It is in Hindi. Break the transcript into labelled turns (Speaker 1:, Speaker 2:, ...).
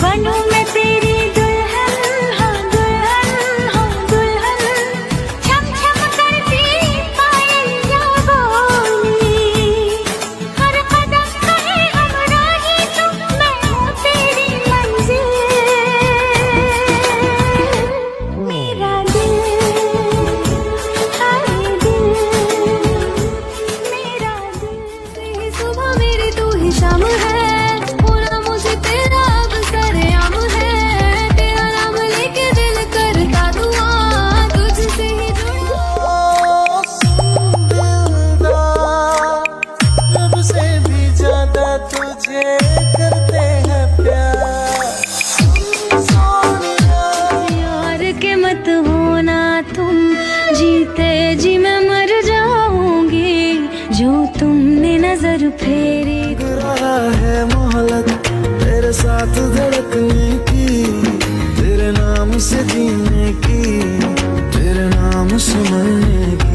Speaker 1: बनूं मैं तेरी दुल्हन, हाँ दुल्हन, हाँ दुल्हन। छम छम करती पायलियां बोली, हर कदम कहे हमराही तू, मैं हूँ तेरी मंजिल। मेरा दिल, हाय दिल, मेरा दिल। तू ही सुबह मेरी, तू ही शाम है, पूरा मुझे तेरा अब सरेआम है। तेरा नाम लेके दिल करता दुआ, तुझसे ही जुड़ा।
Speaker 2: रब से भी ज्यादा तुझे करते हैं प्यार।
Speaker 1: यार के मत होना तुम, जीते जी मैं मर जाऊंगी, जो तुमने नजर फेरी।
Speaker 2: रहा है मोहलत तेरे साथ धड़कने की, तेरे नाम से जीने की, तेरे नाम से मरने की।